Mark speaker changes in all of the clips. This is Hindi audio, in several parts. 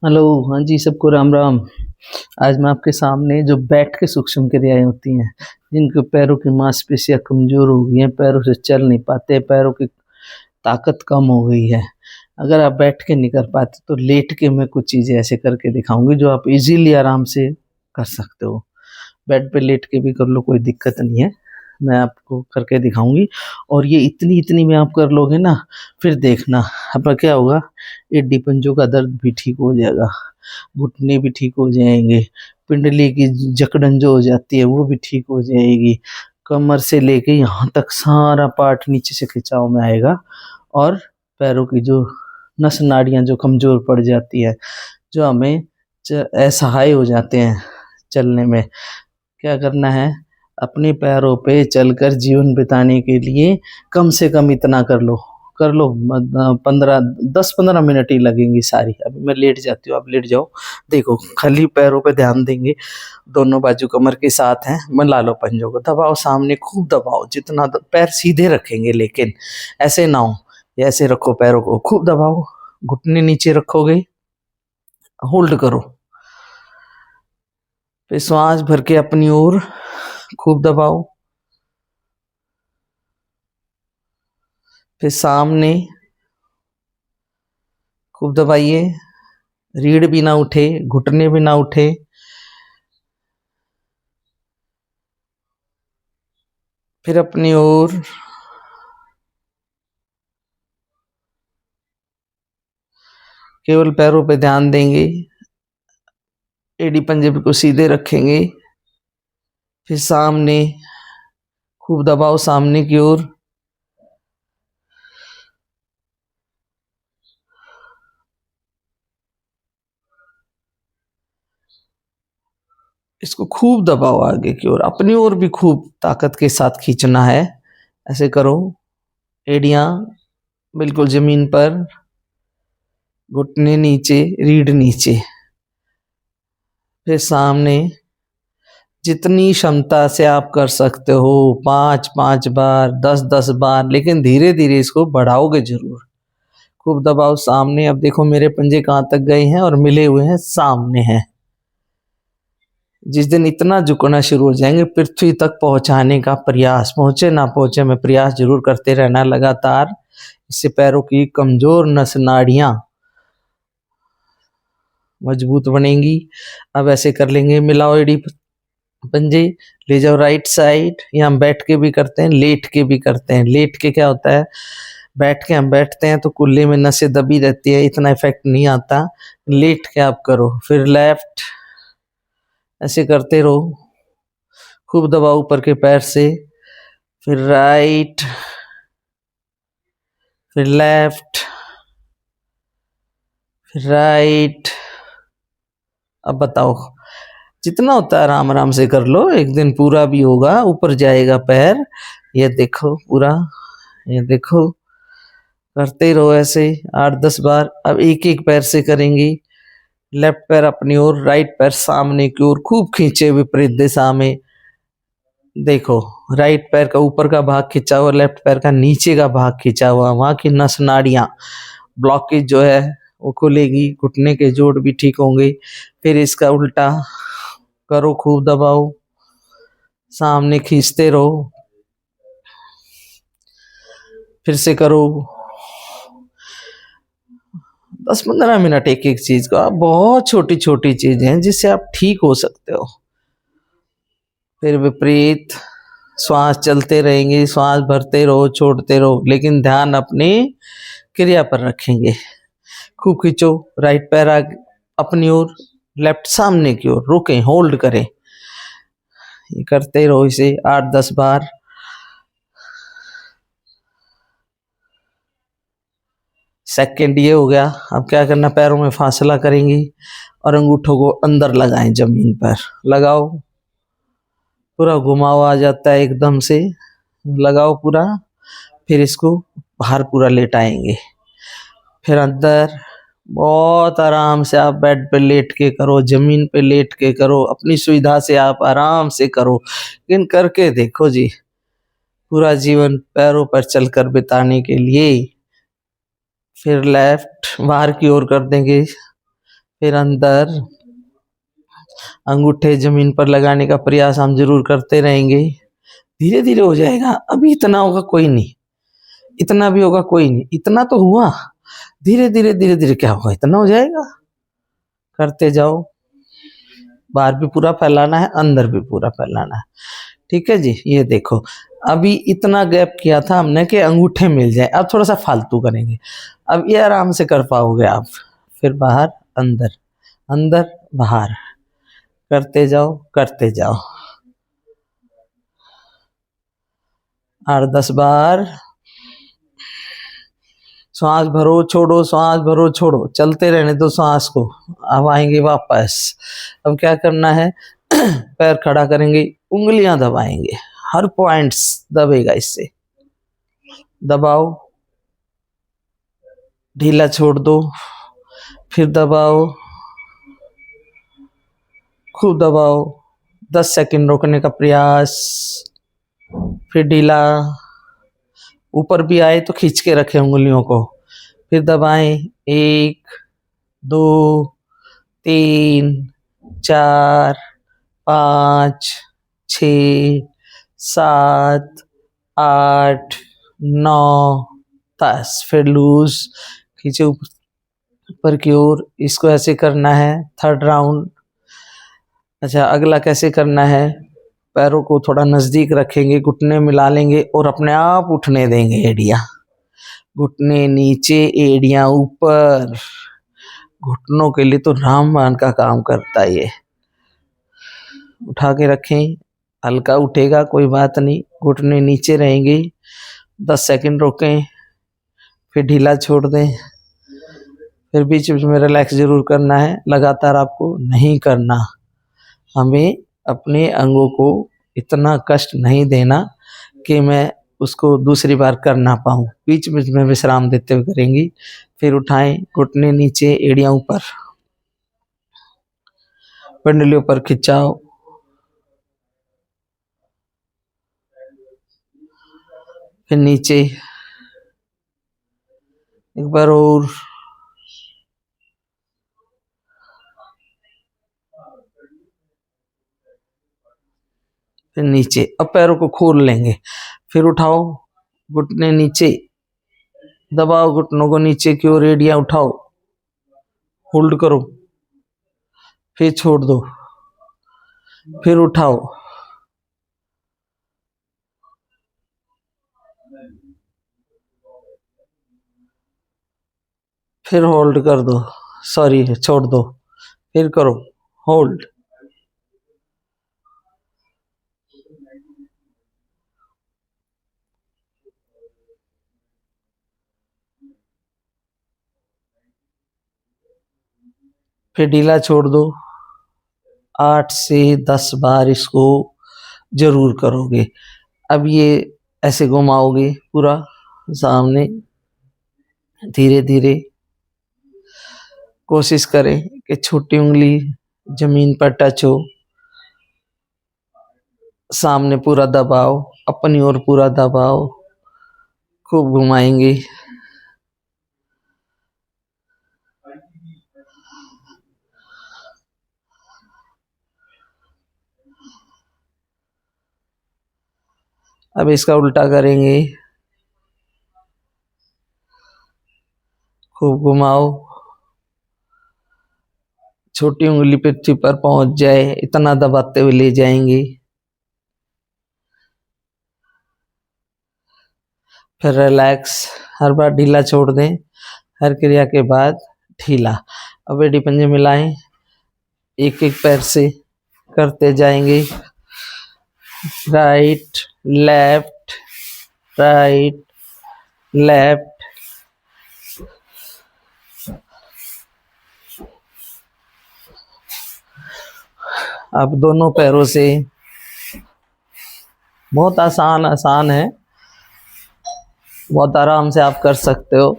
Speaker 1: हेलो। हाँ जी, सबको राम राम। आज मैं आपके सामने जो बैठ के सूक्ष्म क्रियाएं होती हैं, जिनके पैरों की मांसपेशियां कमजोर हो गई हैं, पैरों से चल नहीं पाते, पैरों की ताकत कम हो गई है। अगर आप बैठ के नहीं कर पाते तो लेट के मैं कुछ चीज़ें ऐसे करके दिखाऊंगी जो आप इजीली आराम से कर सकते हो। बेड पे लेट के भी कर लो, कोई दिक्कत नहीं है। मैं आपको करके दिखाऊंगी। और ये इतनी इतनी में आप कर लोगे ना, फिर देखना आपका क्या होगा। एड्डी पंजों का दर्द भी ठीक हो जाएगा, घुटने भी ठीक हो जाएंगे, पिंडली की जकड़न जो हो जाती है वो भी ठीक हो जाएगी। कमर से लेके यहाँ तक सारा पार्ट नीचे से खिंचाव में आएगा। और पैरों की जो नस नाड़ियाँ जो कमज़ोर पड़ जाती है, जो हमें असहाय हो जाते हैं चलने में, क्या करना है। अपने पैरों पे चलकर जीवन बिताने के लिए कम से कम इतना कर लो। 15 10 15 मिनट ही लगेंगी सारी। अभी मैं लेट जाती हूँ, आप लेट जाओ। देखो, खाली पैरों पे ध्यान देंगे, दोनों बाजू कमर के साथ हैं। मिला लो पंजों को, दबाओ सामने, खूब दबाओ। जितना पैर सीधे रखेंगे, लेकिन ऐसे ना हो। ये ऐसे रखो, पैरों को खूब दबाओ। घुटने नीचे रखोगे, होल्ड करो, फिर श्वास भर के अपनी ओर खूब दबाओ। फिर सामने खूब दबाइए, रीढ़ भी ना उठे, घुटने भी ना उठे। फिर अपनी ओर केवल पैरों पे ध्यान देंगे, एड़ी पंजे को सीधे रखेंगे। फिर सामने खूब दबाओ, सामने की ओर। इसको खूब दबाओ आगे की ओर, अपनी ओर भी खूब ताकत के साथ खींचना है। ऐसे करो, एड़ियां बिल्कुल जमीन पर, घुटने नीचे, रीढ़ नीचे। फिर सामने जितनी क्षमता से आप कर सकते हो, 5 5 बार, 10 10 बार, लेकिन धीरे धीरे इसको बढ़ाओगे जरूर। खूब दबाओ सामने। अब देखो मेरे पंजे कहाँ तक गए हैं और मिले हुए हैं, सामने हैं। जिस दिन इतना झुकना शुरू हो जाएंगे, पृथ्वी तक पहुंचाने का प्रयास, पहुंचे ना पहुंचे मैं प्रयास जरूर करते रहना लगातार। इससे पैरों की कमजोर नस नाड़ियां मजबूत बनेंगी। अब ऐसे कर लेंगे, मिलाओ एड़ी पंजे, ले जाओ राइट साइड। ये हम बैठ के भी करते हैं, लेट के भी करते हैं। लेट के क्या होता है, बैठ के हम बैठते हैं तो कुल्ले में नसें दबी रहती है, इतना इफेक्ट नहीं आता। लेट के आप करो। फिर लेफ्ट, ऐसे करते रहो, खूब दबाओ ऊपर के पैर से। फिर राइट, फिर लेफ्ट, फिर राइट। अब बताओ, जितना होता है आराम आराम से कर लो, एक दिन पूरा भी होगा, ऊपर जाएगा पैर। ये देखो पूरा, ये देखो, करते रहो ऐसे 8 10 बार। अब एक एक पैर से करेंगे। लेफ्ट पैर अपनी ओर, राइट पैर सामने की ओर, खूब खींचे विपरीत दिशा में। देखो, राइट पैर का ऊपर का भाग खींचा हुआ, लेफ्ट पैर का नीचे का भाग खींचा हुआ। वहां की नस नाड़ियां, ब्लॉकेज जो है वो खुलेगी, घुटने के जोड़ भी ठीक होंगे। फिर इसका उल्टा करो, खूब दबाओ, सामने खींचते रहो। फिर से करो, 10 15 मिनट एक एक चीज को। आप बहुत छोटी छोटी चीजें हैं जिससे आप ठीक हो सकते हो। फिर विपरीत, श्वास चलते रहेंगे, श्वास भरते रहो, छोड़ते रहो, लेकिन ध्यान अपनी क्रिया पर रखेंगे। खूब खींचो, राइट पैर आगे अपनी ओर, लेफ्ट सामने की ओर, रोकें, होल्ड करें। ये करते रहो इसे 8 10 बार। सेकंड ये हो गया। अब क्या करना, पैरों में फासला करेंगे और अंगूठों को अंदर लगाएं, जमीन पर लगाओ। पूरा घुमाव आ जाता है एकदम से, लगाओ पूरा। फिर इसको बाहर पूरा लेटाएंगे। फिर अंदर बहुत आराम से आप बेड पे लेट के करो, जमीन पे लेट के करो, अपनी सुविधा से आप आराम से करो। लेकिन करके देखो जी, पूरा जीवन पैरों पर चलकर बिताने के लिए। फिर लेफ्ट बाहर की ओर कर देंगे, फिर अंदर। अंगूठे जमीन पर लगाने का प्रयास हम जरूर करते रहेंगे। धीरे धीरे हो जाएगा, अभी इतना होगा कोई नहीं, इतना भी होगा कोई नहीं, इतना तो हुआ। धीरे धीरे धीरे धीरे क्या होगा, इतना हो जाएगा। करते जाओ। बाहर भी पूरा फैलाना है, अंदर भी पूरा फैलाना है। ठीक है जी। ये देखो, अभी इतना गैप किया था हमने कि अंगूठे मिल जाए। अब थोड़ा सा फालतू करेंगे, अब ये आराम से कर पाओगे आप। फिर बाहर अंदर, अंदर बाहर, करते जाओ करते जाओ। 8-10 बार। श्वास भरो छोड़ो, श्वास भरो छोड़ो, चलते रहने दो श्वास को। अब आएंगे वापस। अब क्या करना है, पैर खड़ा करेंगे, उंगलियां दबाएंगे, हर पॉइंट्स दबेगा इससे। दबाओ, ढीला छोड़ दो, फिर दबाओ, खूब दबाओ। 10 सेकंड रोकने का प्रयास, फिर ढीला। ऊपर भी आए तो खींच के रखें उंगलियों को, फिर दबाएं। 1 2 3 4 5 6 7 8 9 10। फिर लूज, खींचे ऊपर की ओर। इसको ऐसे करना है, थर्ड राउंड। अच्छा, अगला कैसे करना है, पैरों को थोड़ा नजदीक रखेंगे, घुटने मिला लेंगे और अपने आप उठने देंगे। एड़ियां, घुटने नीचे, एड़ियां ऊपर। घुटनों के लिए तो रामबाण का काम करता है ये। उठा के रखें, हल्का उठेगा कोई बात नहीं, घुटने नीचे रहेंगे। 10 सेकंड रोकें, फिर ढीला छोड़ दें, फिर बीच बीच में रिलैक्स जरूर करना है, लगातार आपको नहीं करना। हमें अपने अंगों को इतना कष्ट नहीं देना कि मैं उसको दूसरी बार कर ना पाऊँ। बीच बीच में विश्राम देते हुए करेंगी। फिर उठाएं, घुटने नीचे, एड़ियां ऊपर, पिंडलियों पर खिंचाओ। फिर नीचे एक बार और, फिर नीचे। अब पैरों को खोल लेंगे, फिर उठाओ, घुटने नीचे, दबाओ घुटनों को नीचे की ओर, एड़ियां उठाओ, होल्ड करो, फिर छोड़ दो, फिर उठाओ, फिर होल्ड कर दो, सॉरी छोड़ दो, फिर करो होल्ड। फिर ढीला छोड़ दो। 8 से 10 बार इसको जरूर करोगे। अब ये ऐसे घुमाओगे पूरा सामने, धीरे धीरे। कोशिश करें कि छोटी उंगली जमीन पर टच हो। सामने पूरा दबाओ, अपनी ओर पूरा दबाओ, खूब घुमाएंगे। अब इसका उल्टा करेंगे, खूब घुमाओ। छोटी उंगली पृथ्वी पर पहुंच जाए इतना दबाते हुए ले जाएंगे। फिर रिलैक्स, हर बार ढीला छोड़ दें, हर क्रिया के बाद ढीला। अब एड़ी पंजे मिलाएं, एक एक पैर से करते जाएंगे। Right left, right left. अब दोनों पैरों से, बहुत आसान आसान है, बहुत आराम से आप कर सकते हो।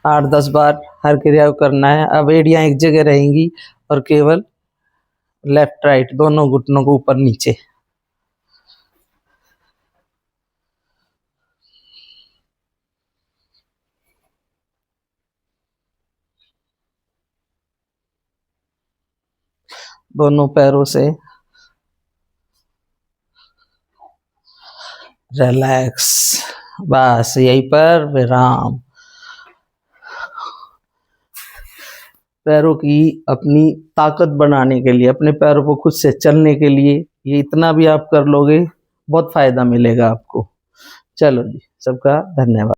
Speaker 1: 8-10 बार हर क्रिया को करना है। अब एड़ियां एक जगह रहेंगी और केवल लेफ्ट राइट दोनों घुटनों को ऊपर नीचे। दोनों पैरों से रिलैक्स, बस यहीं पर विराम। पैरों की अपनी ताकत बढ़ाने के लिए, अपने पैरों को खुद से चलने के लिए ये इतना भी आप कर लोगे, बहुत फायदा मिलेगा आपको। चलो जी, सबका धन्यवाद।